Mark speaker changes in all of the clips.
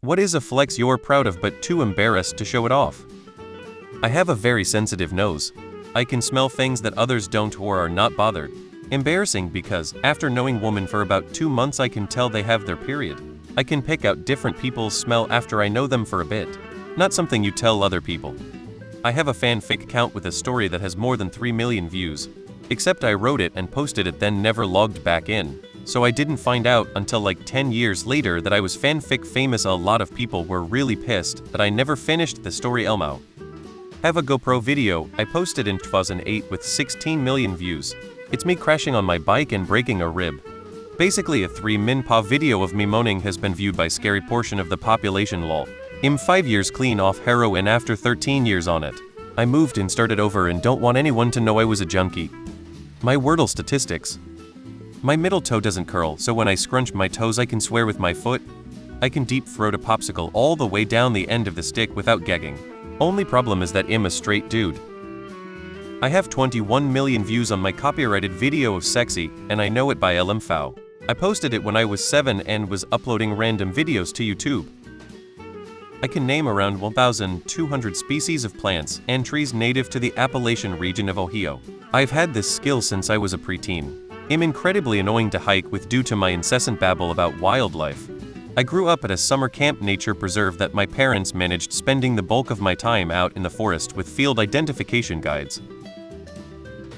Speaker 1: What is a flex you're proud of but too embarrassed to show it off? I have a very sensitive nose. I can smell things that others don't or are not bothered. Embarrassing because, after knowing women for about 2 months, I can tell they have their period. I can pick out different people's smell after I know them for a bit. Not something you tell other people. I have a fanfic account with a story that has more than 3 million views. Except I wrote it and posted it then never logged back in. So I didn't find out until like 10 years later that I was fanfic famous. A lot of people were really pissed that I never finished the story. Elmo. Have a GoPro video I posted in 2008 with 16 million views. It's me crashing on my bike and breaking a rib. Basically a 3-min video of me moaning has been viewed by scary portion of the population. Lol. I'm 5 years clean off heroin after 13 years on it. I moved and started over and don't want anyone to know I was a junkie. My Wordle statistics. My middle toe doesn't curl, so when I scrunch my toes I can swear with my foot. I can deep throat a popsicle all the way down the end of the stick without gagging. Only problem is that I'm a straight dude. I have 21 million views on my copyrighted video of Sexy, and I know it by LMFAO. I posted it when I was 7 and was uploading random videos to YouTube. I can name around 1,200 species of plants and trees native to the Appalachian region of Ohio. I've had this skill since I was a preteen. I'm incredibly annoying to hike with due to my incessant babble about wildlife. I grew up at a summer camp nature preserve that my parents managed, spending the bulk of my time out in the forest with field identification guides.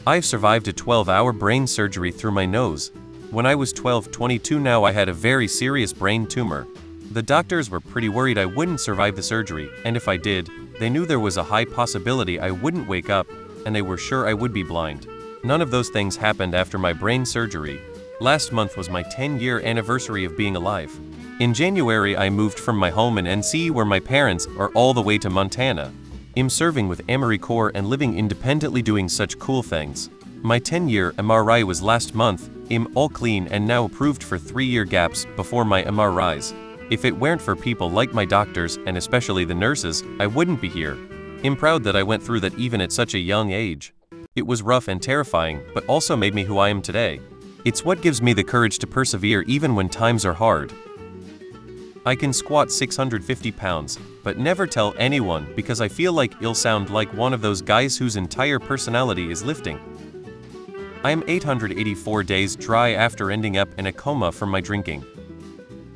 Speaker 1: I've survived a 12-hour brain surgery through my nose. When I was 22 now I had a very serious brain tumor. The doctors were pretty worried I wouldn't survive the surgery, and if I did, they knew there was a high possibility I wouldn't wake up, and they were sure I would be blind. None of those things happened after my brain surgery. Last month was my 10-year anniversary of being alive. In January I moved from my home in NC where my parents are all the way to Montana. I'm serving with Army Corps and living independently doing such cool things. My 10-year MRI was last month. I'm all clean and now approved for 3-year gaps before my MRIs. If it weren't for people like my doctors and especially the nurses, I wouldn't be here. I'm proud that I went through that even at such a young age. It was rough and terrifying, but also made me who I am today. It's what gives me the courage to persevere even when times are hard. I can squat 650 pounds, but never tell anyone because I feel like I'll sound like one of those guys whose entire personality is lifting. I am 884 days dry after ending up in a coma from my drinking.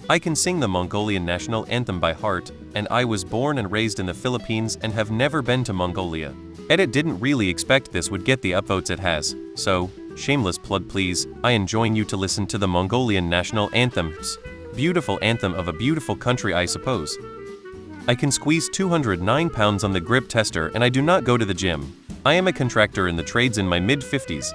Speaker 1: I can sing the Mongolian national anthem by heart, and I was born and raised in the Philippines and have never been to Mongolia. Edit didn't really expect this would get the upvotes it has, so, shameless plug please, I enjoin you to listen to the Mongolian national anthems. Beautiful anthem of a beautiful country I suppose. I can squeeze 209 pounds on the grip tester and I do not go to the gym. I am a contractor in the trades in my mid-50s.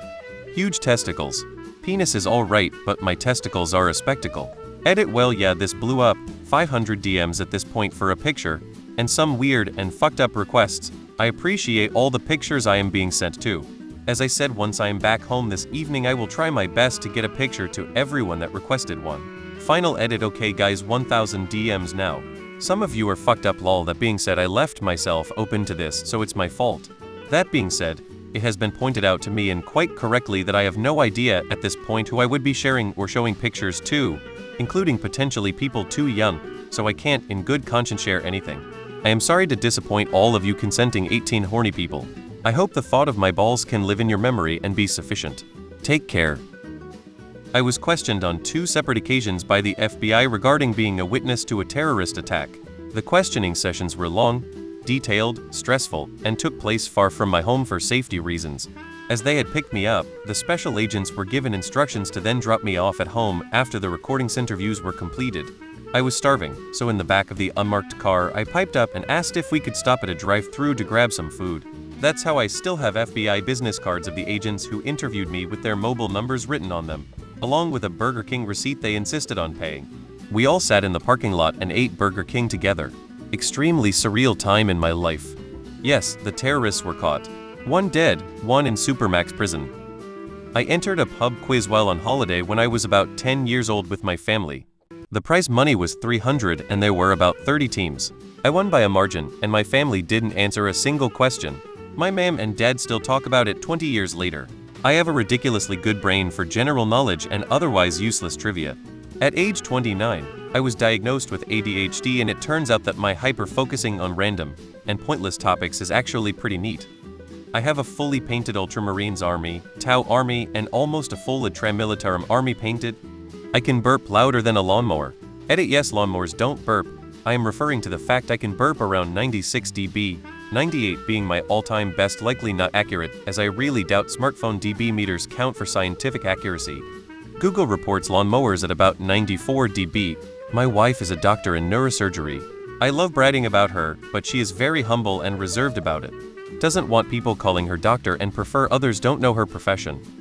Speaker 1: Huge testicles. Penis is alright, but my testicles are a spectacle. Edit well yeah this blew up, 500 DMs at this point for a picture, and some weird and fucked up requests. I appreciate all the pictures I am being sent to. As I said once I am back home this evening I will try my best to get a picture to everyone that requested one. Final edit okay guys 1000 DMs now. Some of you are fucked up lol. That being said I left myself open to this so it's my fault. That being said, it has been pointed out to me and quite correctly that I have no idea at this point who I would be sharing or showing pictures to, including potentially people too young, so I can't in good conscience share anything. I am sorry to disappoint all of you consenting 18 horny people. I hope the thought of my balls can live in your memory and be sufficient. Take care. I was questioned on 2 separate occasions by the FBI regarding being a witness to a terrorist attack. The questioning sessions were long, detailed, stressful, and took place far from my home for safety reasons. As they had picked me up, the special agents were given instructions to then drop me off at home after the recordings interviews were completed. I was starving, so in the back of the unmarked car I piped up and asked if we could stop at a drive-thru to grab some food. That's how I still have FBI business cards of the agents who interviewed me with their mobile numbers written on them, along with a Burger King receipt they insisted on paying. We all sat in the parking lot and ate Burger King together. Extremely surreal time in my life. Yes, the terrorists were caught. 1 dead, 1 in Supermax prison. I entered a pub quiz while on holiday when I was about 10 years old with my family. The prize money was $300 and there were about 30 teams. I won by a margin and my family didn't answer a single question. My mom and dad still talk about it 20 years later. I have a ridiculously good brain for general knowledge and otherwise useless trivia. At age 29, I was diagnosed with ADHD, and it turns out that my hyper-focusing on random and pointless topics is actually pretty neat. I have a fully painted Ultramarines army, Tau army, and almost a full Ultra Militarum army painted. I can burp louder than a lawnmower. Edit: yes, lawnmowers don't burp. I am referring to the fact I can burp around 96 dB, 98 being my all-time best. Likely not accurate, as I really doubt smartphone dB meters count for scientific accuracy. Google reports lawnmowers at about 94 dB. My wife is a doctor in neurosurgery. I love bragging about her, but she is very humble and reserved about it. Doesn't want people calling her doctor and prefer others don't know her profession.